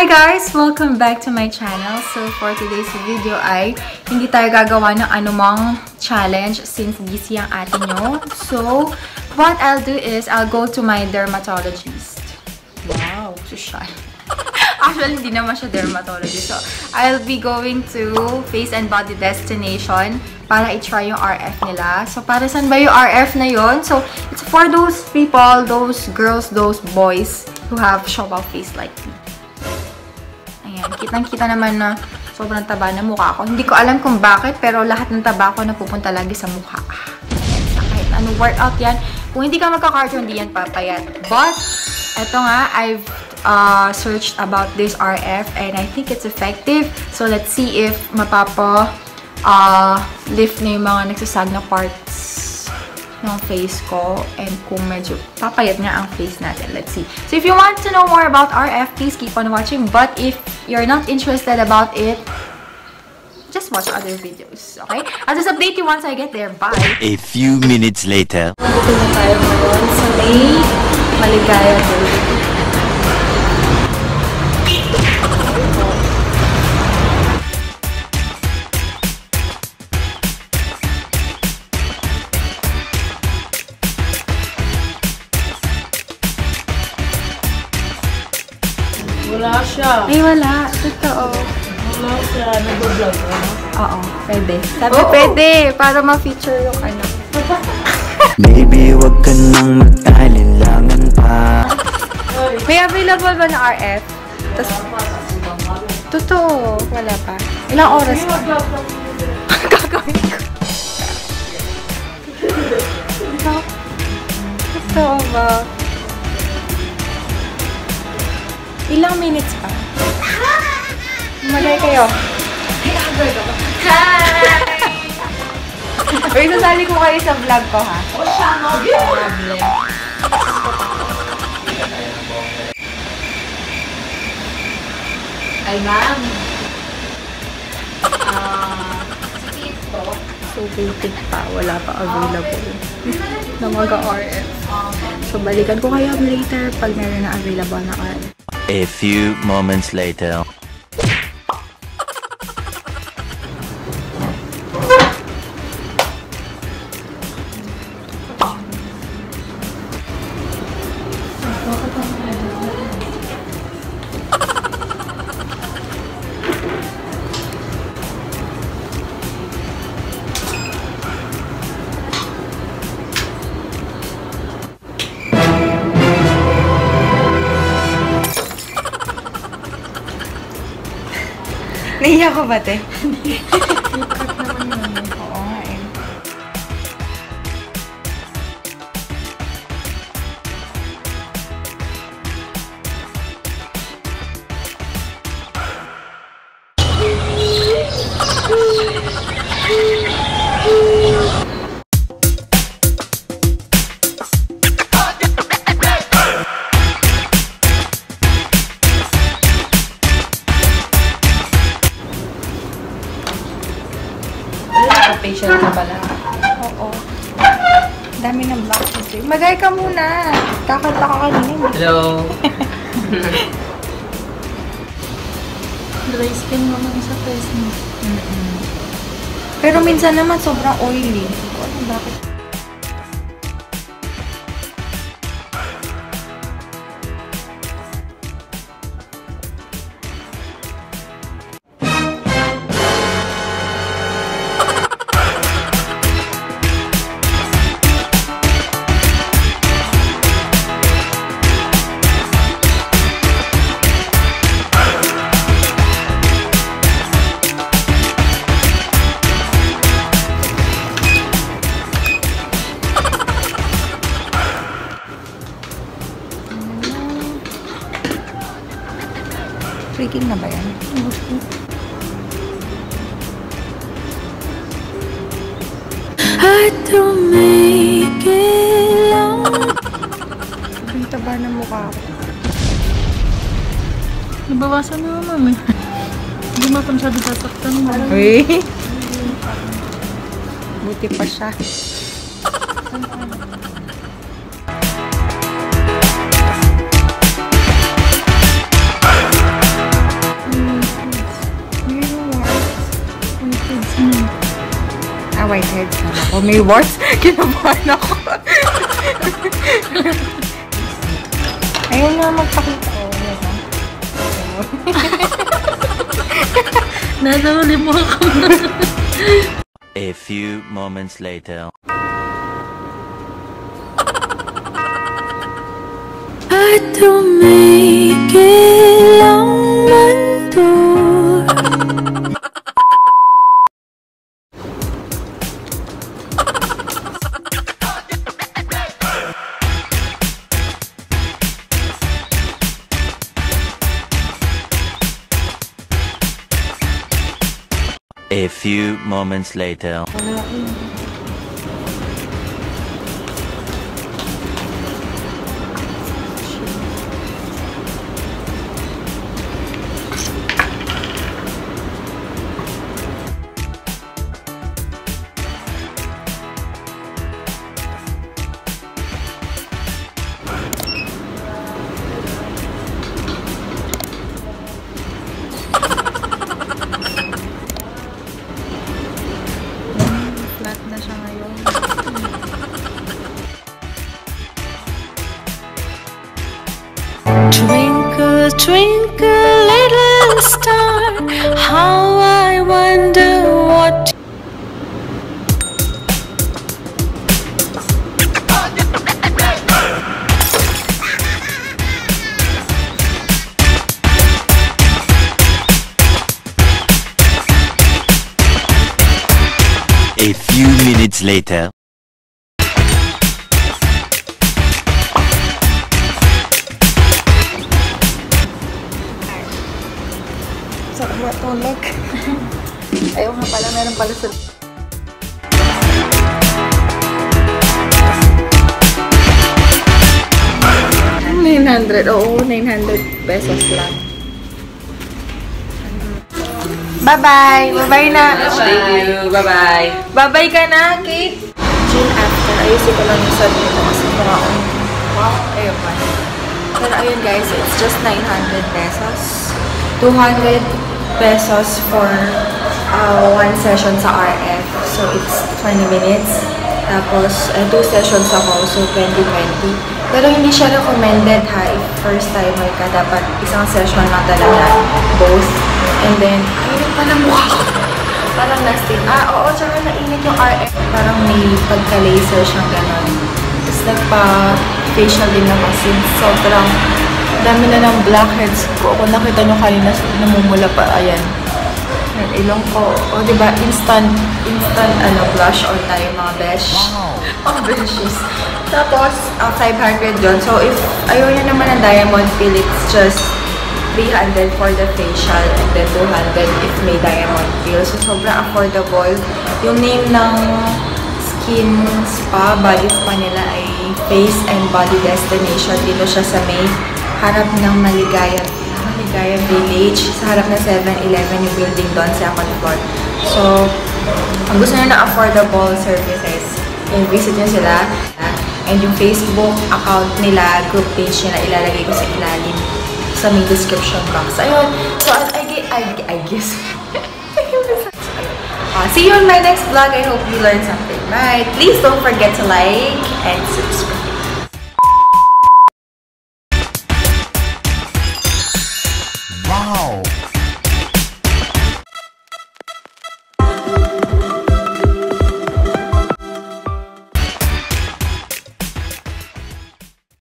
Hi guys! Welcome back to my channel. So for today's video ay hindi tayo gagawa ng anumang challenge since busy ang ate nyo. So what I'll do is I'll go to my dermatologist. Wow, so shy. Actually, hindi naman siya dermatologist. So I'll be going to Face and Body Destination para i-try yung RF nila. So para saan ba yung RF na yon? So it's for those people, those girls, those boys who have show-off face like me. Ayan, kitang-kita naman na sobrang taba na mukha ko. Hindi ko alam kung bakit, pero lahat ng taba ko napupunta lagi sa mukha. Ayan, kahit ano workout yan. Kung hindi ka magka-cardio, hindi yan papayat. But, eto nga, I've searched about this RF and I think it's effective. So, let's see if lift na yung mga nagsasag na parts ng face ko and kung medyo papayat nga ang face natin. Let's see. So, if you want to know more about RF, please keep on watching. But if you're not interested about it, just watch other videos, okay? I'll just update you once I get there. Bye! A few minutes later. Nandito na tayo ngayon sa may Maligaya Building. Wala siya. Ay, wala. Totoo. Wala siya. Nag-vlog ka? Oo, pwede. Sabi pwede, para ma-feature yung ano. Baby, wag ka nang mag-alilangan pa. May available ba na RF? Totoo, wala pa. Ilang oras pa? Gagawin ko. Totoo ba? Ilang minutes pa? Magay kayo. Hi! Uy, sasali ko kayo sa vlog ko, ha? O siya, no? Problem. Ay, ma'am. So, waiting pa. Wala pa available na mag-RF. So, balikan ko kayo later pag meron na available na RF. A few moments later. Nahiya ko ba, te? Oo nga eh. Facial na pala. Oo. Dami ng black kasi. Magay ka muna. Kakanta ka kanina. Hello. Dry skin naman sa face mo. Pero minsan naman sobrang oily. Bakit? Freaking na ba yan? I don't make it long. Ang taba ng mukha ko. Nabawasan na naman eh. Hindi mo masyado sasaktan mo. Uy! Buti pa siya. Oh, may words. Kinabahan ako. Ayun na, magpakita. Oh, yan ha. Nadawali mo ako. A few moments later. At tumigil ang mundo. A few moments later. Flat na siya ngayon. Twinkle, twinkle, little star, how I wonder what. A few minutes later. Sarap matulog. Ayaw nga pala, meron pala sa... $900. Oo, 900 pesos lang. Bye-bye! Bye-bye na! Thank you. Bye-bye. Bye-bye ka na, Kate! June after, ayusin ko lang yung sabi nito kasi kumaon. Wow, ayun pa. Pero ayun guys, it's just 900 pesos. 200 pesos for one session sa RF. So, it's 20 minutes. Tapos, 2 sessions ako. So, 20-20. Pero hindi siya recommended ha. If first timer ka, dapat isang session lang talaga. Both. And then, ayun pala mukha ko. Parang nasty. Oo, tsaka nainit yung RF. Parang may pagka-laser siyang gano'n. Tapos nagpa-facial din ako since sobrang dami na ng blackheads ko. Kung nakita nyo kanina, namumula pa. Ayan. Yung ilong ko. O, diba? Instant, blush on tayo mga besh. Wow! Beshes. Tapos, 500 yun. So, if ayaw nyo naman ng diamond peel, it's just 300 for the facial and then 200 if may diamond peel. So, sobrang affordable. Yung name ng skin spa, body spa nila ay Face and Body Destination. Dito siya sa may harap ng Maligaya Village. Sa harap ng 7-Eleven yung building doon sa second floor. So, kung gusto nyo na affordable services, visit nyo sila. And yung Facebook account nila, group page nila, ilalagay ko sa ilalim sa may description box. Ayun. So, I guess. See you on my next vlog. I hope you learned something. Right? Please don't forget to like and subscribe.